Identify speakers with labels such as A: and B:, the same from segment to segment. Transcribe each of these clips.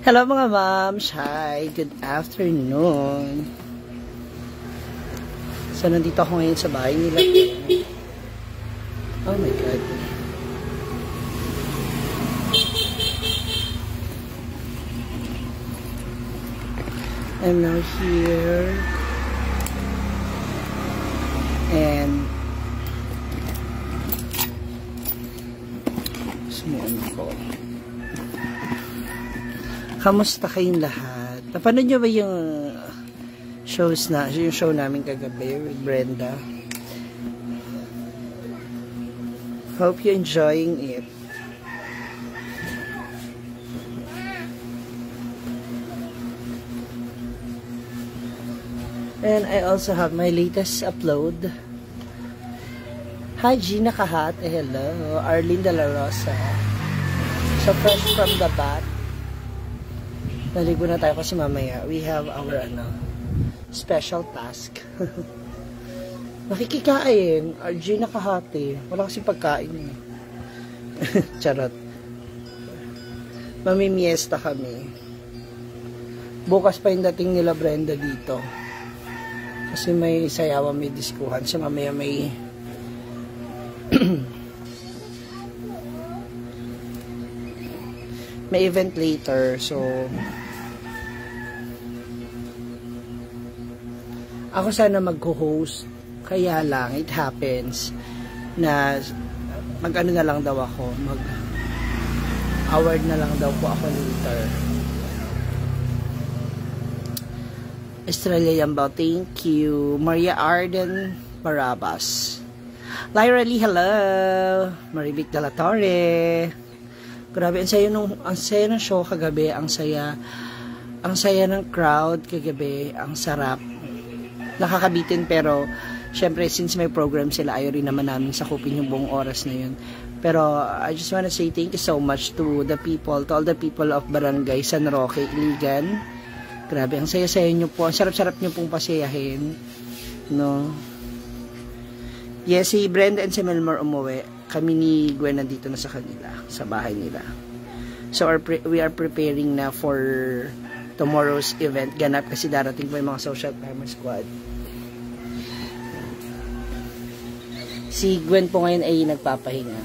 A: Hello mga moms! Hi! Good afternoon! So, nandito ako ngayon sa bahay nila. Oh my God! I'm now here. And sumuon ko. Kamusta kayong lahat? Napanood nyo ba yung show namin kagabi with Brenda? Hope you're enjoying it. And I also have my latest upload. Hi Gina Kahate, hello. Arlene De La Rosa. So fresh from the bath. Naligo na tayo kasi mamaya we have our special task. Makikikain. RJ Nakahati. Wala kasi pagkain eh. Charot. Mamimiesta kami. Bukas pa yung dating nila Brenda dito. Kasi may sayawan, may diskuhan. So mamaya may may event later. So ako sana mag-host, kaya lang, it happens na mag-ano na lang daw ako, mag-award na lang daw po ako later. Estrella Yambao, thank you. Maria Arden Barabas. Lyra Lee, hello. Maribik De La Torre. Grabe, ang saya ng show kagabi, ang saya ng crowd kagabi, ang sarap. Nakakabitin pero syempre since may program sila ayaw rin naman namin sakupin yung buong oras na yun. Pero I just wanna say thank you so much to all the people of Barangay San Roque, Iligan. Grabe, ang saya-saya nyo po, ang sarap-sarap nyo pong pasayahin, no? Yes, si Brenda and si Melmar umuwi. Kami ni Gwen nandito na sa kanila, sa bahay nila. So we are preparing na for tomorrow's event ganap kasi darating po yung mga social climber squad. Si Gwen po ngayon ay nagpapahinga.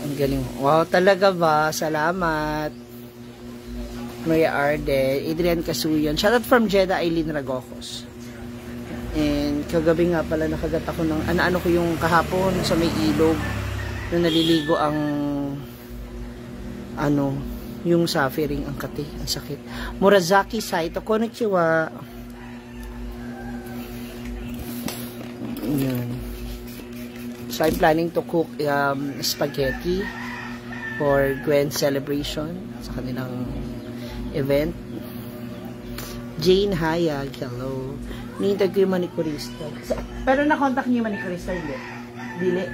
A: Ang galing. Wow, talaga ba? Salamat. Maria Arde, Adrian Casuyon. Shoutout from Jeddah, Aileen Ragocos. And kagabi nga pala nakagat ako ng ano ko yung kahapon sa may ilog na naliligo ang yung suffering, ang kati, ang sakit. Murazaki Saito, konnichiwa. Yan. So I'm planning to cook spaghetti for Gwen's celebration sa kanilang event. Jane Hayag, hello. Nihintag ko yung manikurista. Pero na-contact niyo yung manikurista, hindi? Dili?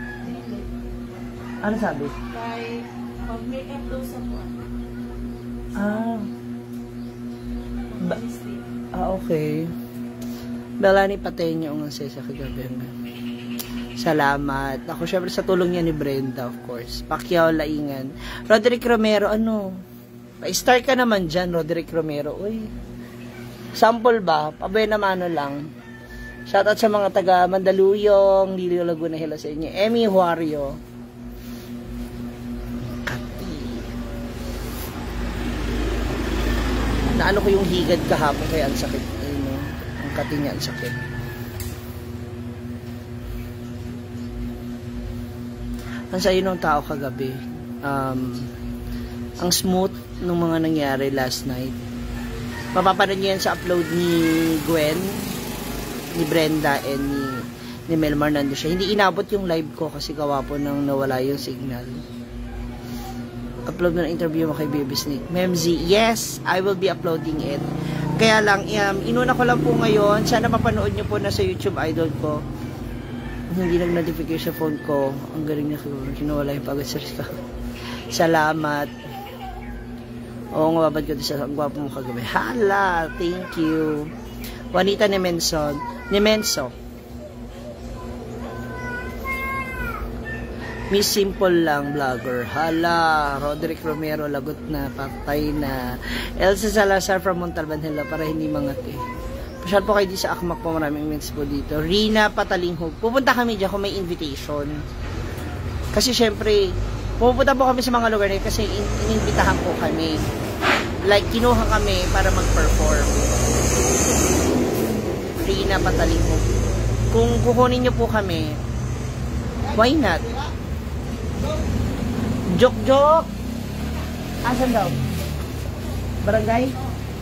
A: Ano sabi?
B: Kay mag-makeup daw sa buwan.
A: Okay. Melanie Pateño ang sa kagabi. Salamat. Ako syempre sa tulong niya ni Brenda, of course. Pacquiao Laingan. Roderick Romero, pa-start ka naman dyan, Roderick Romero. Uy. Sample ba? Pabay naman lang. Shoutout sa mga taga Mandaluyong, Lilio Laguna, hello sa inyo. Emmy Huario. Kati. Naano ko yung higad kahapon kaya ang sakit. Ang kati niya ang sakit. Ang sayo ng tao kagabi. Ang smooth ng mga nangyari last night. Mapapanood niyo yan sa upload ni Gwen, ni Brenda, and ni Melmar. Nando siya. Hindi inabot yung live ko kasi gawa po nang nawala yung signal. Upload na ng interview mo kay Baby Snake. Memzy, yes, I will be uploading it. Kaya lang, inuna ko lang po ngayon. Sana mapanood niyo po na sa YouTube idol ko. Hindi nag-notification phone ko. Ang galing na kinawala yung pag-search ko. Salamat. Oo, ngababad ko sa ang gwapo mo kagabi. Hala, thank you. Juanita Nemenso. Miss Simple lang, vlogger. Hala, Roderick Romero, lagot na, patay na. Elsa Salazar from Montalban, hello, para hindi mangati. Pasyal po kayo di sa Akmak po, maraming events po dito. Rina Patalinghoog. Pupunta kami dyan kung may invitation. Kasi syempre, pupunta po kami sa mga lugar na kasi inimbitahan po kami. Like, kinuha kami para mag-perform. Rina Patalinghoog. Kung kukunin nyo po kami, why not? Joke. Asan daw? Barangay?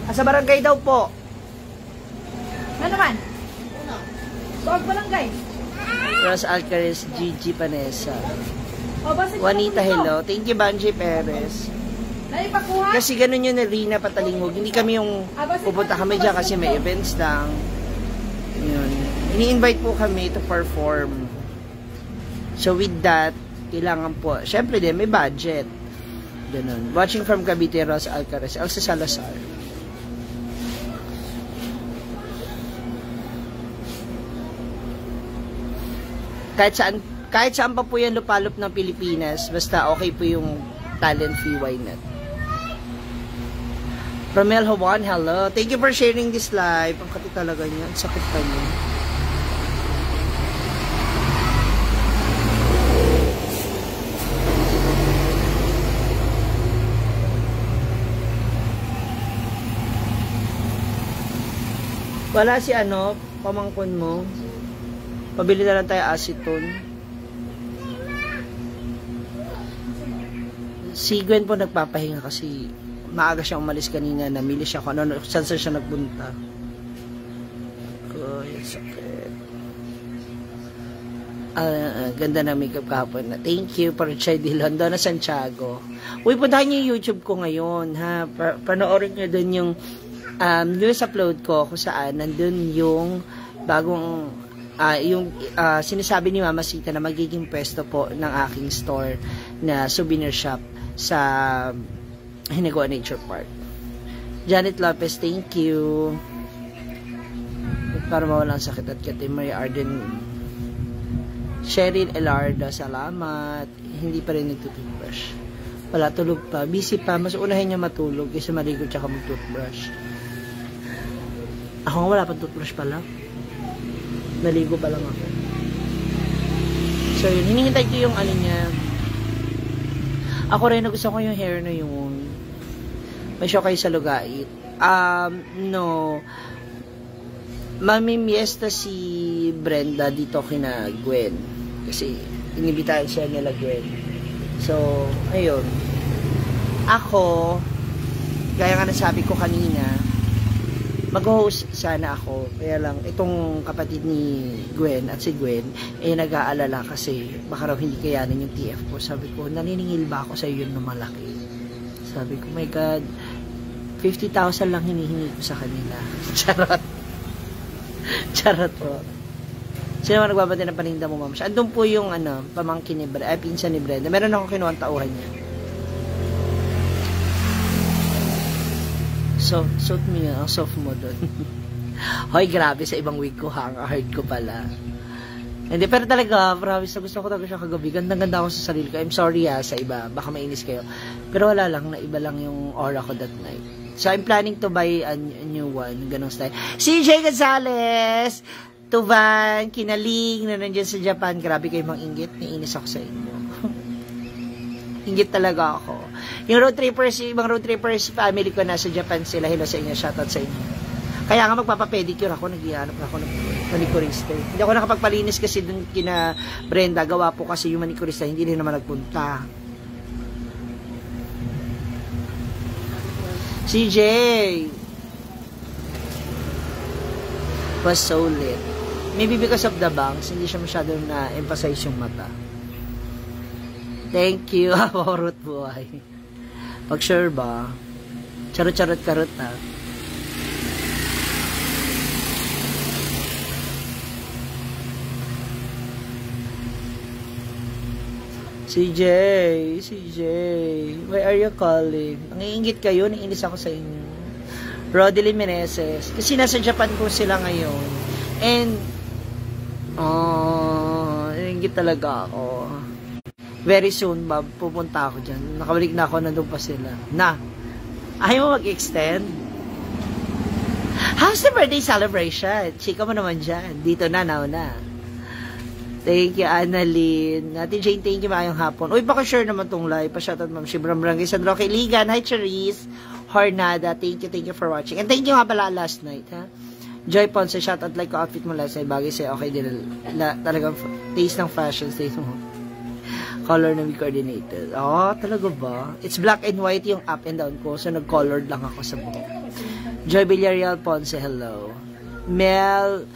A: Asa barangay daw po?
B: Ano naman? Huwag barangay.
A: Ros Alcares, Gigi Panessa.
B: O, basta
A: Juanita, hello. Thank you, Banji Perez.
B: Naipakuha?
A: Kasi ganun yun na Rina Patalinghoog. Hindi kami yung pupunta kami dyan kasi may events lang. Yun. Ini-invite po kami to perform. So with that, kailangan po, syempre din, may budget. Ganun. Watching from Cavite, Ros Alcares, Elsa Salazar. Kahit saan pa po yan lupalop ng Pilipinas, basta okay po yung talent fee, why not? Romel Juan, hello. Thank you for sharing this live. Ang kati talaga niya. Ang sakit pa niya. Wala si pamangkon mo. Pabili na lang tayo acetone. Si Gwen po nagpapahinga kasi maaga siya umalis kanina. Namili siya kung saan siya nagpunta. Sakit. Ganda na makeup kahapon na. Thank you, Parchay de London na Santiago. Uy, puntahan niyo yung YouTube ko ngayon, ha? Panoorin niyo dun yung news upload ko kung saan nandun yung bagong sinasabi ni Mama Sita na magiging pwesto po ng aking store na souvenir shop sa Hinagoa Nature Park. Janet Lopez, thank you. Para mawalang sakit at kati. Maria Arden. Cheryl Elarda, salamat. Hindi pa rin nagtutoothbrush. Wala, tulog pa. Busy pa. Mas unahin niya matulog kaysa maligo tsaka mag-toothbrush. Ako nga wala pang toothbrush pala. Naligo pa lang ako. So yun, hinihintay ko yung niya. Ako rin, gusto ko yung hair na yun. May show kayo sa Lugait. No. Mamimiesta si Brenda dito kina Gwen. Kasi inibitahan siya nila Gwen. So, ayun. Ako, gaya nga nasabi ko kanina, mag-host sana ako. Kaya lang, itong kapatid ni Gwen at si Gwen, nag-aalala kasi baka raw hindi kayanin yung TF ko. Sabi ko, naniningil ba ako sa yun na malaki? Sabi ko, my God, 50,000 lang hinihingi ko sa kanila. Charot. Charot po. Sino naman nagbabati ng paninda mo, ma'am? Andun po yung pamangkin ni Brenda, pinsan ni Brenda. Meron akong kinuha ang tauhan niya. So, suit mo yun. Ang soft mo dun. Hoy, grabe. Sa ibang wig ko, hard ko pala. Hindi, pero talaga, promise, gusto ko talaga siya kagabi. Gandang-ganda ako sa sarili ko. I'm sorry sa iba. Baka mainis kayo. Pero wala lang, na iba lang yung aura ko that night. So, I'm planning to buy a new one. Ganong style. CJ Gonzalez! Tuvan, Kinaling, na nandiyan sa Japan. Grabe kayo mang inggit. Naiinis ako sa inyo. Inggit talaga ako. Yung road trippers, yung ibang road trippers, family ko nasa Japan sila. Hello sa inyo. Shoutout sa inyo. Kaya nga magpapapedicure ako. Nag-ianap ako ng manicurista. Hindi ako nakapagpalinis kasi dun kina Brenda. Gawa po kasi yung manicurista. Hindi rin naman nagpunta. CJ was so lit. Maybe because of the bangs, hindi siya masyadong na-emphasize yung mata. Thank you. Horot buhay. Pag sure ba? Charot-charot-karot na. CJ, why are you calling? Nangiingit kayo, naiinis ako sa inyo. Rodelyn Meneses. Kasi nasa Japan po sila ngayon. And, naiingit talaga ako. Very soon, Bob, pupunta ako dyan. Nakabalik na ako, nandun pa sila. Na, ayaw mo mag-extend? How's the birthday celebration? Chika mo naman dyan. Dito na, nauna. Thank you, Annalyn. Ate Jane, thank you, maayong hapon. Uy, baka share naman tong live. Pa-shoutout, Ma'am Shibram Barangay San Roque Ligan. Hi, Charisse. Hornada. Thank you for watching. And thank you nga pala last night, ha? Joy Ponce, shoutout like ko outfit mo last night. Bagay sa'yo, okay din. Talagang taste ng fashion, taste mo. Color na we coordinated. Oh, talaga ba? It's black and white yung up and down ko. So, nag-colored lang ako sa buhok. Joy Villarreal Ponce, hello. Mel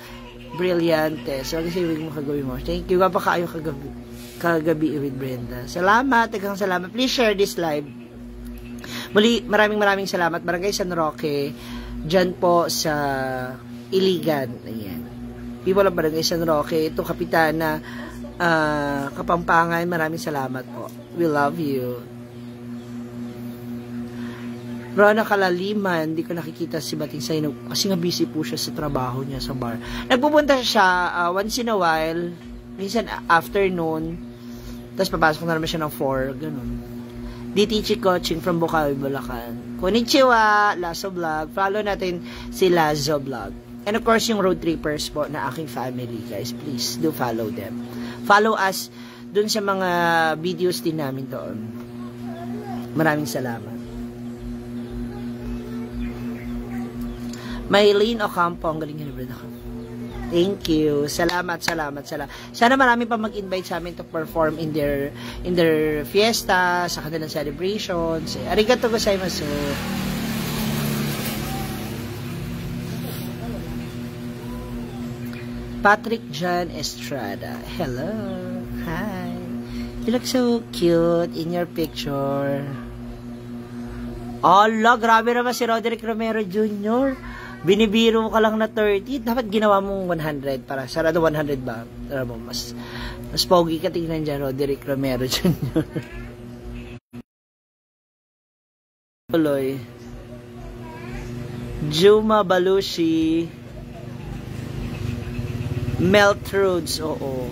A: Brillante. So, kasi wig mo kagabi mo. Thank you. Gapa kaayo kagabi with Brenda. Salamat. Tagang salamat. Please share this live. Muli, maraming salamat. Barangay San Roque. Diyan po sa Iligan. Ayan. People of Barangay San Roque. Ito, Kapitana Kapampangan, maraming salamat po. We love you. Rona Kalaliman, hindi ko nakikita si Bating Saino kasi nga busy po siya sa trabaho niya sa bar. Nagpupunta siya once in a while, minsan afternoon, tapos papasok na naman siya ng 4, ganun. DTC Coaching from Bukawi, Bulacan. Konnichiwa, Lazo Vlog. Follow natin si Lazo Vlog. And of course, yung road trippers po na aking family, guys. Please do follow them. Follow us dun sa mga videos din namin doon. Maraming salamat. Maylene Ocampo, ang galing niya. Thank you. Salamat. Sana marami pa mag-invite sa amin to perform in their fiesta, sa kanilang celebrations. Arigato gozaimasu. Patrick John Estrada. Hello. Hi. You look so cute in your picture. Allah, grabe naman si Roderick Romero Jr. Binibiro ka lang na 30. Dapat ginawa mong 100 para sarado 100 ba? Tara mo, mas pogi ka tingnan dyan, Roderick Romero Jr. Tuloy. Juma Balushi. Meltrudes, oo.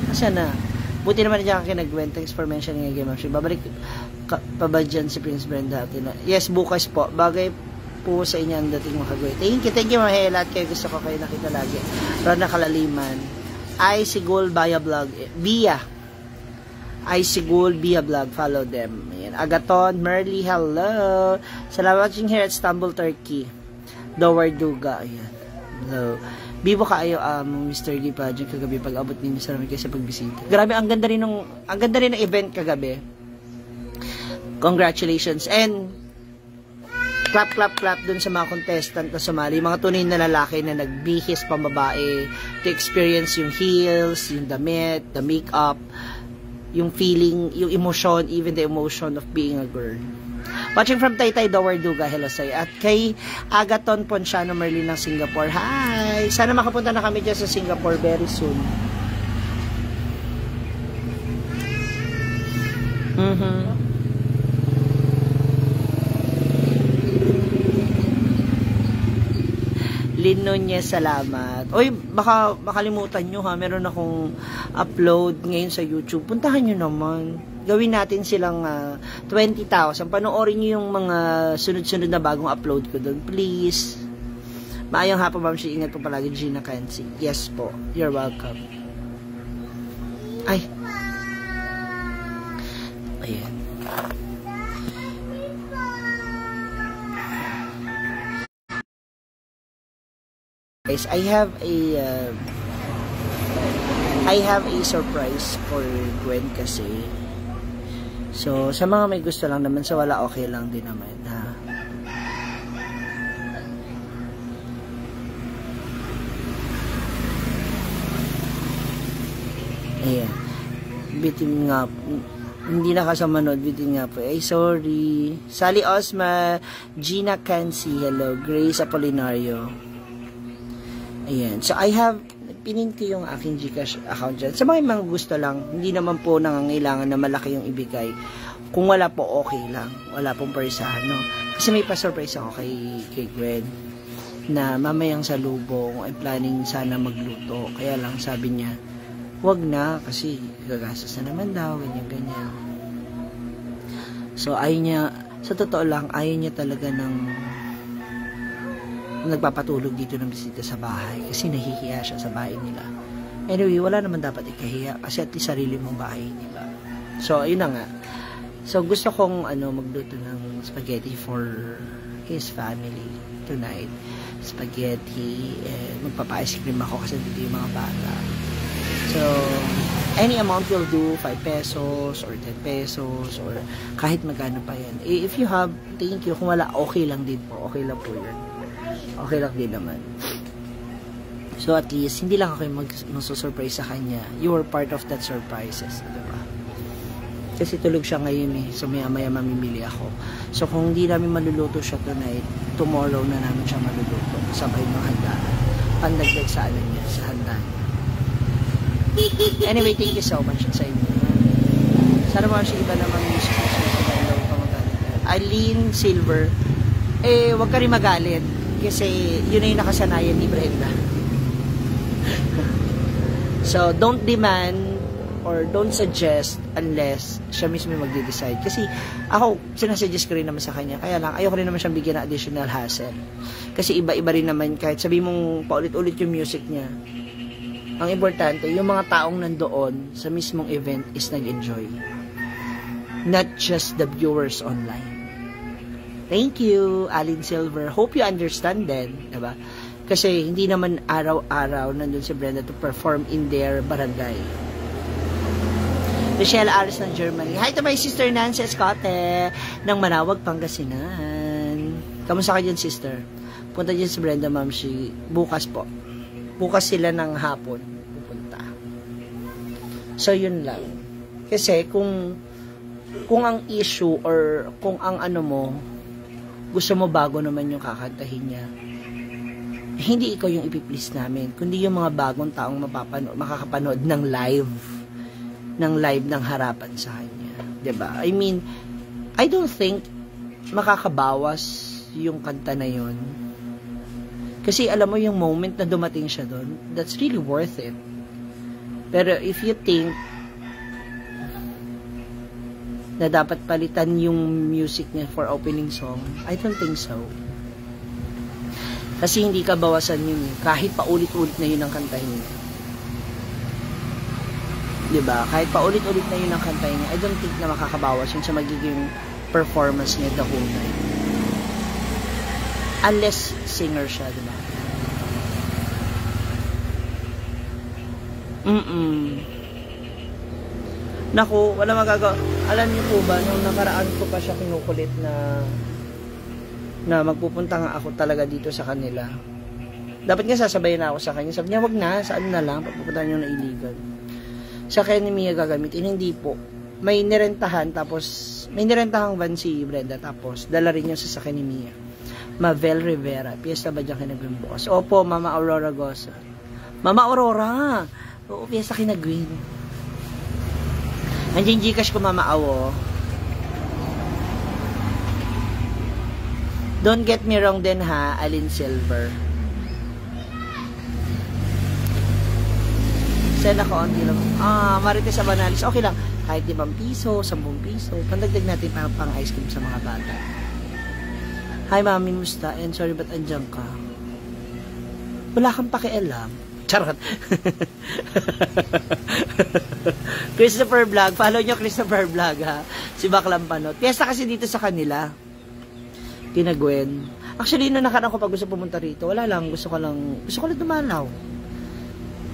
A: Asa na? Buti naman dyan ka kinagwen. Thanks for mentioning again, Ma'am. Babalik pa ba dyan si Prince Brenda? Yes, bukas po. Bagay po sa inyo ang dating makagawin. Thank you, mga lahat kayo. Gusto ko kayo nakita lagi. Rona Kalaliman. I Sigul Bia Vlog. Bia. I Sigul Bia Vlog. Follow them. Ayan. Agaton, Merly, hello. Salamat watching here at Istanbul, Turkey. Dowar Duga. Ayan. Hello. Bibo kaayo Mr. G Pageant kagabi pag abot ninyo sa namin kayo sa pagbisita. Grabe, ang ganda rin ng event kagabi. Congratulations and clap dun sa mga contestant na sumali, mga tunay na lalaki na nagbihis pambabae to experience yung heels, yung damit, the makeup, yung feeling, yung emotion, even the emotion of being a girl. Watching from Taytay Dowar Duga, hello sa'yo. At kay Agaton Ponciano Merlin ng Singapore, hi! Sana makapunta na kami dyan sa Singapore very soon. Lynn Nunez, salamat. Oy, baka makalimutan nyo ha, meron akong upload ngayon sa YouTube. Puntahan nyo naman. Gawin natin silang 20,000. Panoorin nyo yung mga sunod-sunod na bagong upload ko doon. Please. Maayong hapon, Ma'am. Ingat po palagi, Gina Kansi. Yes po. You're welcome. Ay. Ayan. Guys, I have a surprise for Gwen kasi. So, sa mga may gusto lang naman, sa wala okay lang din naman, ha. Ayan. Bitin nga, hindi nakasamanood, bitin nga po. Ay, sorry. Sally Osma, Gina Kansi, hello. Grace Apolinario. Ayan. So, I have pinin ko yung aking Gcash account dyan. Sa mga gusto lang, hindi naman po nangangailangan na malaki yung ibigay. Kung wala po, okay lang. Wala pong persahan, no? Kasi may pa-surprise ako kay Gwen na mamayang salubong, ay planning sana magluto. Kaya lang sabi niya, wag na, kasi gagastos na naman daw, ganyan. So, ayaw niya, sa totoo lang, ayaw niya talaga ng nagpapatulog dito ng bisita sa bahay, kasi nahihiya siya sa bahay nila. Anyway, wala naman dapat ikahiya, kasi at least sarili mong bahay, diba? So, ayun na nga. So, gusto kong, magluto ng spaghetti for his family tonight. Spaghetti, magpapa-ice cream ako kasi dito yung mga bata. So, any amount will do, 5 pesos or 10 pesos or kahit magkano pa yan. If you have, thank you. Kung wala, okay lang din po. Okay lang po yun. Okay lang din naman. So, at least, hindi lang ako yung magsusurprise sa kanya. You were part of that surprises. Diba? Kasi tulog siya ngayon eh. So, maya-maya mamimili ako. So, kung hindi namin maluluto siya tonight, tomorrow na namin siya maluluto. Sabay ng handaan. Pandagdag sa niya, sa handaan. Anyway, thank you so much sa inyo. Sana mo siya iba naman music sa Eileen Silver. Wag ka rin magalit. Kasi yun na yung nakasanayan ni Brenda. So, don't demand or don't suggest unless siya mismo magde-decide. Kasi ako, sinasuggest ko rin naman sa kanya. Kaya lang, ayoko rin naman siyang bigyan ng additional hassle. Kasi iba-iba rin naman, kahit sabi mong paulit-ulit yung music niya, ang importante, yung mga taong nandoon sa mismong event is nag-enjoy. Not just the viewers online. Thank you, Alin Silver. Hope you understand then, diba? Kasi hindi naman araw-araw nandun si Brenda to perform in their barangay. Michelle Aris ng Germany. Hi to my sister Nancy Escote ng Manawag, Pangasinan. Kamusta ka dyan, sister? Punta dyan si Brenda, ma'am, bukas po. Bukas sila ng hapon pupunta. So, yun lang. Kasi, kung ang issue or kung ang mo, gusto mo bago naman yung kakantahin niya, hindi ikaw yung ipiplease namin, kundi yung mga bagong taong makakapanood ng live ng harapan sa kanya. Diba? I mean, I don't think makakabawas yung kanta na yun. Kasi alam mo yung moment na dumating siya doon, that's really worth it. Pero if you think na dapat palitan yung music niya for opening song, I don't think so. Kasi hindi ka bawasan yun. Kahit paulit-ulit na yun ang kantahin niya. Diba? Kahit paulit-ulit na yun ang kantahin niya, I don't think na makakabawas yun sa magiging performance niya the whole night. Unless singer siya, diba? Naku, wala magagawa. Alam niyo po ba, nung nakaraan ko pa siya kinukulit na magpupunta nga ako talaga dito sa kanila. Dapat nga sasabayin na ako sa kanya. Sabi niya, wag na, saan na lang, pagpupunta niyo na illegal. Sa kaya ni Mia gagamitin, hindi po. May nirentahan, tapos, may nirentahang van si Brenda, tapos, dala rin yung sasakyan ni Mia. Mavel Rivera, piyesta ba dyan kinagawin bukas? Opo, Mama Aurora Gosa. Mama Aurora! Oo, piyesta kinagawin. Andiyan Gcash ko, Mama Awo. Don't get me wrong din ha, Alin Silver. Send ako on lang. Marites Abanalis. Okay lang. Kahit 5 piso, 10 piso. Pandagdag natin pang ice cream sa mga bata. Hi, Mami, musta? And sorry, ba't andyan ka? Wala kang pakialam. Charot. Christopher Vlog. Follow nyo Christopher Vlog, ha? Si Baklang Panot. Piyesta kasi dito sa kanila. Kina Gwen. Actually, nung nakaraan ko pag gusto pumunta rito, wala lang. Gusto ko lang dumalaw.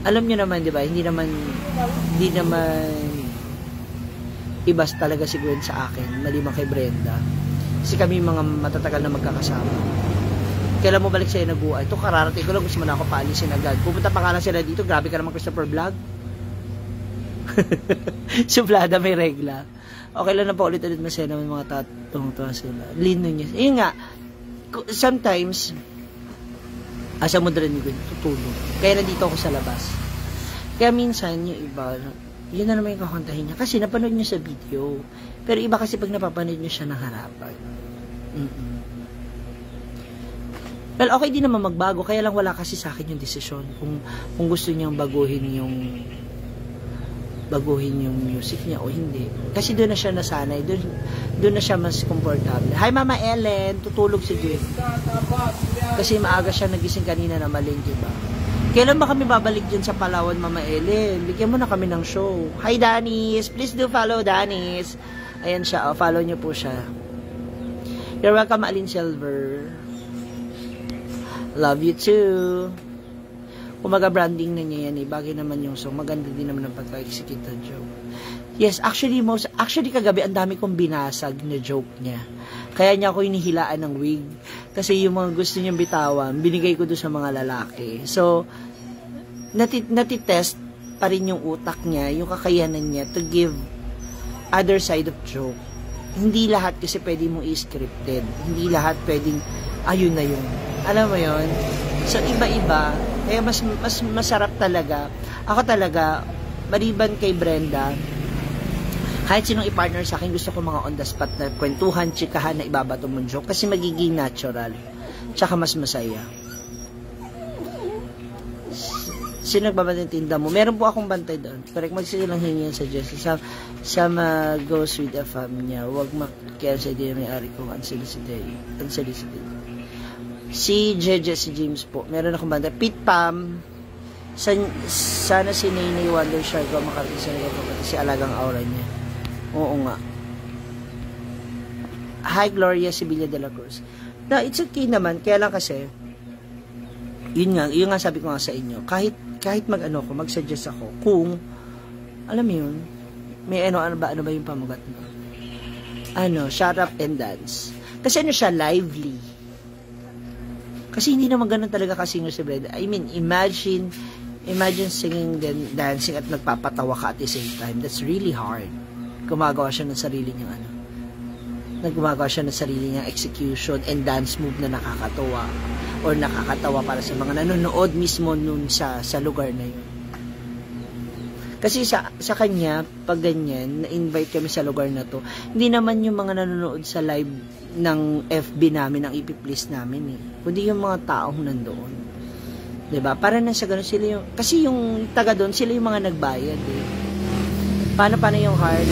A: Alam nyo naman, di ba? Hindi naman ibas talaga si Gwen sa akin. Maliban kay Brenda. Kasi kami mga matatagal na magkakasama. Kailan mo balik sa'yo nag-uwa? Ito, kararating ko lang. Gusto mo na ako paalisin agad. Pupunta pa nga lang sila dito. Grabe ka naman, Christopher Vlog. Suplada, may regla. Okay lang na pa ulit-ulit masaya naman mga tatong-tuwa sila. Lino niya. Yun nga, sometimes, asa mo din Gwen, tutulog. Kaya nandito ako sa labas. Kaya minsan, yung iba, yun na naman yung kakantahin niya. Kasi napanood niya sa video. Pero iba kasi pag napapanood niya siya ng harapan. Well, okay din naman magbago. Kaya lang wala kasi sa akin yung desisyon. Kung gusto niyang baguhin baguhin yung music niya o hindi. Kasi doon na siya nasanay, doon na siya mas komportable. Hi Mama Ellen, tutulog si Jim. Kasi maaga siya nagising kanina na maling, diba? Kailan ba kami babalik dyan sa Palawan, Mama Ellen? Bigyan mo na kami ng show. Hi Danis, please do follow Danis. Ayan siya, follow niyo po siya. You're welcome, Alin Silver. Love you too. Kumaga branding na niya yan eh. Bagay naman yung song. Maganda din naman ang pagka-execute ng joke. Yes, actually kagabi ang dami kong binasag na joke niya. Kaya niya ako hinihilaan ng wig. Kasi yung mga gusto niyang bitawan, binigay ko doon sa mga lalaki. So, natitest pa rin yung utak niya, yung kakayanan niya to give other side of joke. Hindi lahat kasi pwede mong i-scripted. Hindi lahat pwedeng, ayun na yun. Alam mo yun? So, iba-iba. Kaya mas masarap talaga. Ako talaga, maliban kay Brenda, kahit sinong i-partner sa akin, gusto ko mga on the spot na kwentuhan, chikahan na ibabato mong joke kasi magiging natural. Tsaka mas masaya. Sino nagbabantay tinda mo? Meron po akong bantay doon. Correct, magsilang hingi sa Diyos. Sama goes with the fam niya. Huwag makikiyan sa idea may-ari kong unsolicited. Si Jeje, si James po. Meron akong banda. Pete Pam. Sana si Nainay Wonder Shark ko makarating sa nila pati si Alagang Aura niya. Oo nga. Hi Gloria Sibilia de la Cruz. Na it's okay naman. Kaya lang kasi, yun nga sabi ko nga sa inyo. Kahit mag-suggest ako. Kung, alam mo yun, may ano ba yung pamugat mo? Shut up and dance. Kasi siya, lively. Kasi hindi naman ganun talaga ka-singer si Brenda. I mean, imagine singing then dancing at nagpapatawa ka at the same time. That's really hard. Gumagawa siya ng sarili niyang Nagumagawa siya ng sarili niyang execution and dance move na nakakatawa or nakakatawa para sa mga nanonood mismo nun sa lugar na yun. Kasi sa kanya, pag ganyan, na-invite kami sa lugar na to, hindi naman yung mga nanonood sa live ng FB namin, ng ipi-please namin eh. Kundi yung mga taong nandoon. Diba? Para na sa ganun sila yung, kasi yung taga doon, sila yung mga nagbayad eh. Paano yung hard?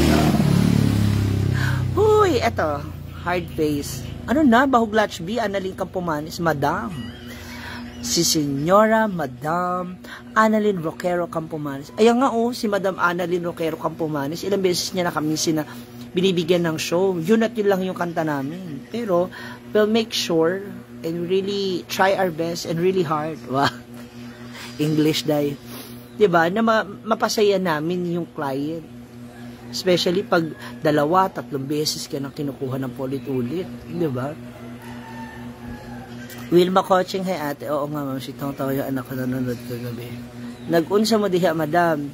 A: Huy, eto, hard face. Ano na, Bahog Latch B, Annalyn Campomanes, Madam. Si Senyora Madam Annalyn Roquero Campomanes. Ayan nga si Madam Annalyn Roquero Campomanes, ilang beses niya na kami binibigyan ng show. Yun at yun lang yung kanta namin. Pero, we'll make sure and really try our best and really hard. Wow. English dahil. Diba? Na mapasaya namin yung client. Especially pag 2-3 beses ka nang kinukuha ng ulit-ulit. Diba? Wilma Coaching, hey ate. Oo nga, ma'am. Sitong tao yung anak ko nanonood kagabi. Nag-unsa mo diha, madam.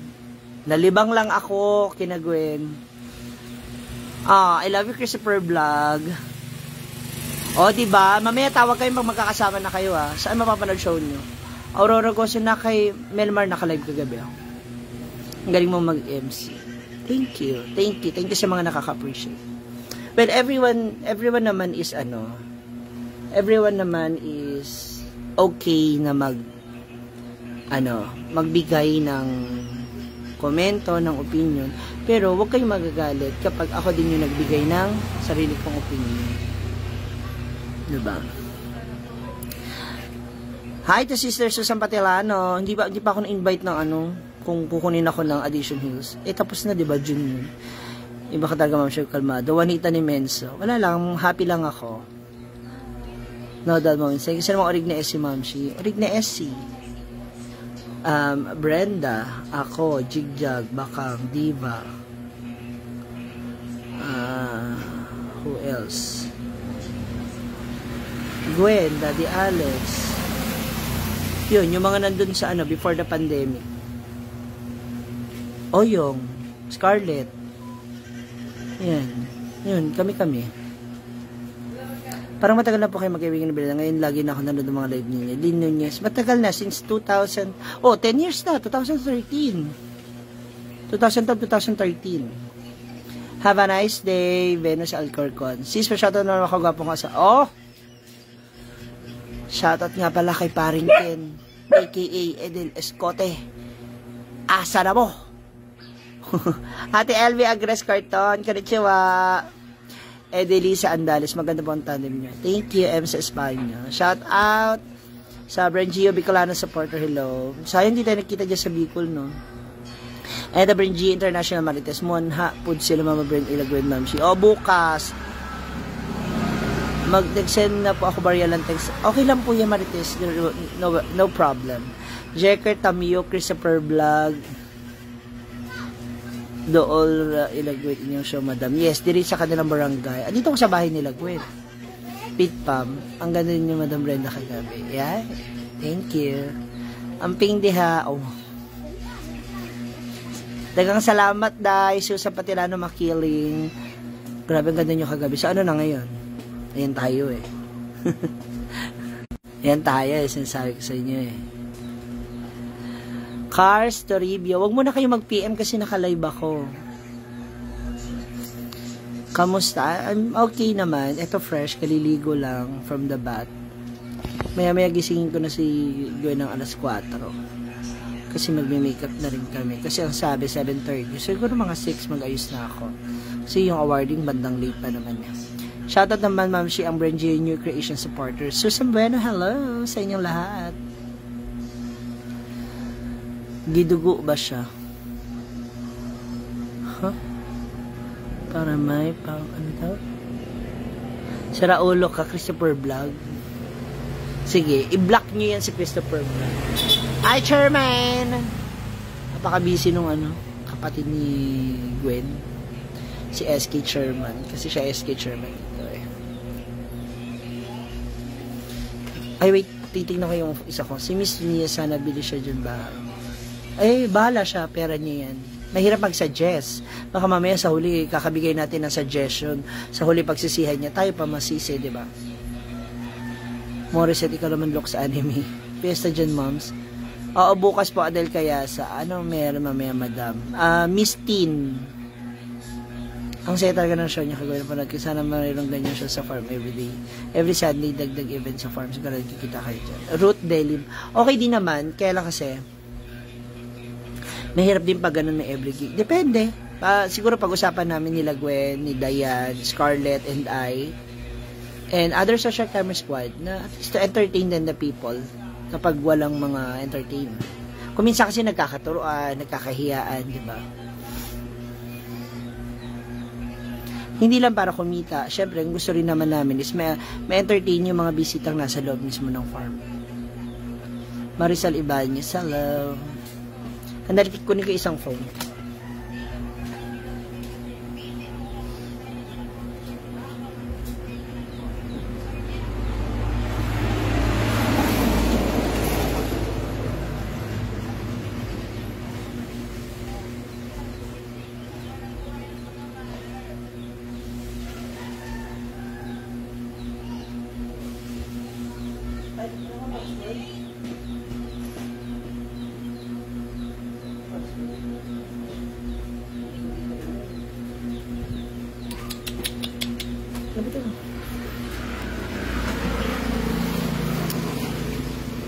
A: Nalibang lang ako, kinagwen. I love you, Christopher Vlog. Diba? Mamaya tawag kayo pag magkakasama na kayo, ha. Saan mapapanood show nyo? Aurora Goso na kay Melmar naka-live kagabi, ha. Ang galing mo mag-MC. Thank you sa mga nakaka-appreciate. Well, everyone naman is okay na magbigay ng komento, ng opinion, pero huwag kayong magagalit kapag ako din yung nagbigay ng sarili kong opinion. Diba? Hi to Sister Susan Patilano. Hindi pa ako na-invite ng kung kukunin ako ng Addition Hills. Tapos na, diba, June yun. Iba ka talaga, Ma'am Sher Calmado. Juanita ni Menso. Wala lang, happy lang ako. No, dahil mo, kasi naman orig na SC, Ma'am Shi. Orig na SC. Brenda, ako, Jigjag, Bakang, Diva. Who else? Gwen, Daddy Alex. Yun, yung mga nandun sa before the pandemic. Oyong, Scarlett. Yan. Yun, kami. Parang matagal na po kayo magkaibigan na ngayon lagi na ako nanonood ng mga live niya. Lynn Nunez. Matagal na, since 2000. 10 years na, 2013. 2012, 2013. Have a nice day, Venus Alcorcon. Sis, pa-shoutout na naman ako, gwapo nga sa, shoutout nga pala kay Paring Ken, a.k.a. Edel Escote. Asa na mo? Ate LV Agres Carton, konnichiwa. Edelisa Andales, maganda po ang tandem niyo. Thank you, M sa Espanya. Shout out sa Brangio Bicolano supporter, hello. Sayang hindi tayo nakita dyan sa Bicol, no? And the Brangio International Marites, Monha, Pud sila Mama Brand Ilagwen, Ma'am Shi. O, bukas, mag-send na po ako Barialan text. Okay lang po yan, Marites. No problem. Jeker Tamio, Christopher Vlog, Dool Ilagwen inyong show, madam. Yes, diri sa kanilang barangay. Dito ko sa bahay nila, Gwen. Pit Pam. Ang ganda niyo, Madam Brenda, kagabi. Yeah? Thank you. Amping diha. Oh. Dagang salamat, Day. Susan Patilano Makiling. Grabe, ang ganda niyo kagabi. So, ano na ngayon? Ayan tayo, eh. Ayan tayo, eh. Sinasabi ko sa inyo, eh. Cars Toribio. Huwag muna kayo mag-PM kasi naka-live ako. Kamusta? I'm okay naman. Ito fresh. Kaliligo lang from the bath. Maya-maya gisingin ko na si Gwen ng alas 4. Kasi magme-makeup na rin kami. Kasi ang sabi, 7:30. Siguro mga 6 mag-ayos na ako. Kasi yung awarding bandang late pa naman niya. Shoutout naman, Ma'am Shi, ang Brand New Creation supporters. Susan Bueno, hello sa inyong lahat. Gidugo ba siya? Huh? Para may pang ano daw? Sira ulo ka, Christopher Vlog. Sige, i-block nyo yan si Christopher Vlog. Hi, Chairman! Napaka-busy nung ano, kapatid ni Gwen. Si SK Chairman. Kasi siya SK Chairman ito eh. Ay, wait. Titignan ko yung isa ko. Si Miss Nia, sana bili siya dyan ba? Ay, bahala siya. Pera niya yan. Mahirap mag-suggest. Baka mamaya sa huli, kakabigay natin ng suggestion. Sa huli pagsisihan niya, tayo pa masisi, di ba? Morissette, ikaw naman look sa anime. Fiesta dyan, moms. Oo, bukas po, Adel Kayasa. Ano meron mamaya, madam? Miss Teen. Ang saya talaga ng show niya, kagawin na panad. Sana mayroong ganyan show sa farm everyday. Every Sunday, dagdag event sa farm. Siguro kikita kayo dyan. Ruth Delim. Okay din naman, kaya lang kasi, mahirap din pag ganun na every gig. Depende. Siguro pag-usapan namin nila Gwen, ni Diane, Scarlett, and I, and other social camera squad na at least to entertain then the people kapag walang mga entertainment. Kung minsan kasi nagkakaturuan, nagkakahiyaan, di ba? Hindi lang para kumita. Syempre, ang gusto rin naman namin is ma-entertain yung mga bisitang nasa loob mismo ng farm. Marisol Ibanez, hello. Andali, kunin ko isang phone.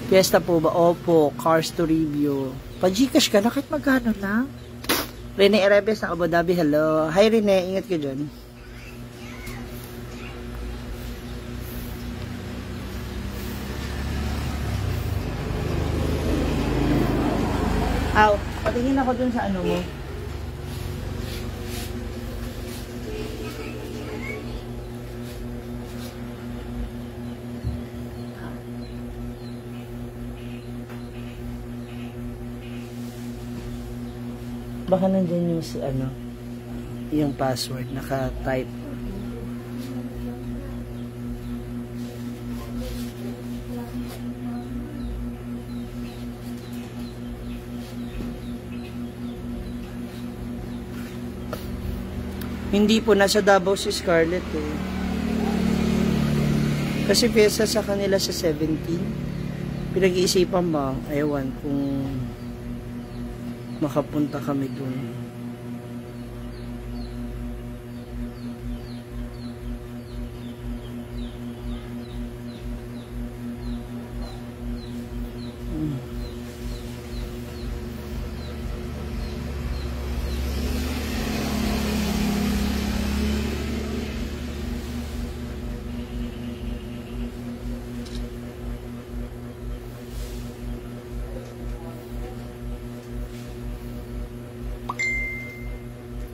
A: Fiesta po ba? Opo. Cars to review. Pa-Gcash ka na kahit magkano lang. Rene Erebes na Abu Dhabi. Hello. Hi Rene. Ingat ka dyan. Aw, patingin ako dun sa ano mo. Baka nandyan yung ano, yung password naka-type. Hindi po, nasa Davao si Scarlett eh. Kasi pyesa sa kanila sa 17. Pinag-iisipan ba? Ewan kung makapunta kami dun.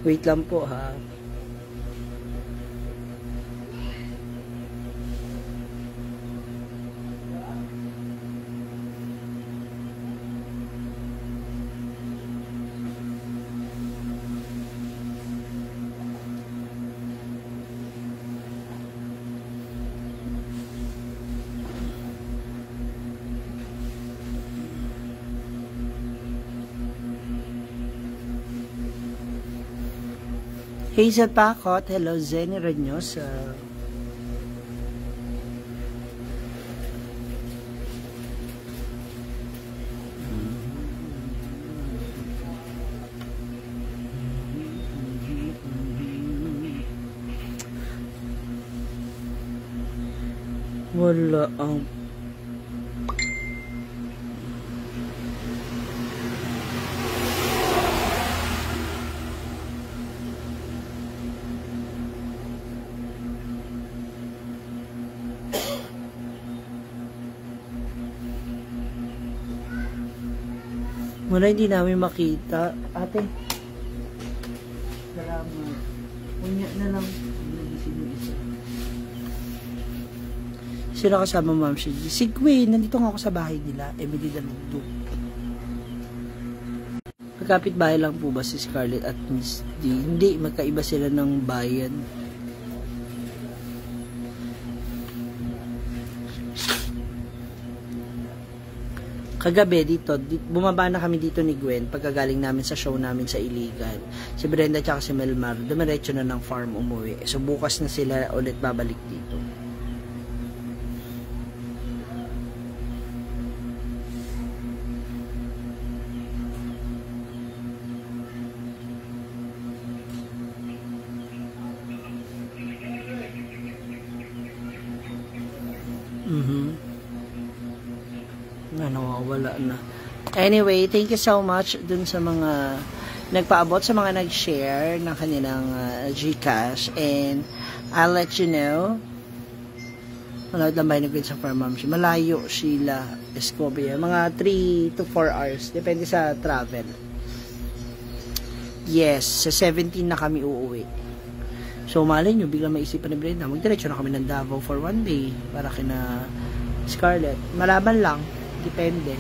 A: Wait lang po ha. Hazel Pacot, hello Zenny Reynosa. Wala ang wala, hindi namin makita. Ate, salamat. Unya na lang. Sino kasama, Ma'am Shigi? Si Gwen, nandito nga ako sa bahay nila. Emily Daluto. Magkapit bahay lang po ba si Scarlett at Miss D? Hindi, magkaiba sila ng bayan. Kagabi dito, bumaba na kami dito ni Gwen pagkagaling namin sa show namin sa Iligan. Si Brenda at si Melmar, dumiretso na ng farm umuwi. So bukas na sila ulit babalik dito. Nawawala na. Anyway, thank you so much dun sa mga nagpaabot, sa mga nag-share ng kanilang GCash, and I'll let you know. Malawad lang ba yung sa farm, Ma'am? Malayo, Sheila Escobia. Mga 3 to 4 hours. Depende sa travel. Yes, sa 17 na kami uuwi. So, malay nyo, biglang maisipan ni Brenda, magdiretso na kami ng Davao for one day para kina Scarlett. Malaban lang. Depende.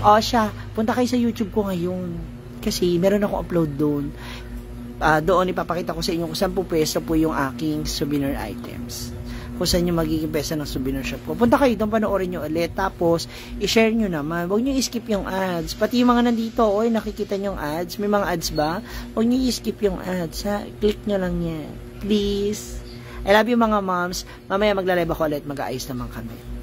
A: O siya, punta kayo sa YouTube ko ngayon. Kasi meron akong upload doon. Doon ipapakita ko sa inyo kung saan po pwesto po yung aking souvenir items. Kung saan yung magiging pwesto ng souvenir shop ko. Punta kayo doon, panoorin nyo ulit. Tapos, i-share nyo naman. Huwag nyo i-skip yung ads. Pati yung mga nandito, oy, nakikita nyo yung ads. May mga ads ba? Huwag nyo i-skip yung ads, ha? Click nyo lang yan. Please. I love you mga moms. Mamaya magla-live ako ulit. Mag-aayos naman kami.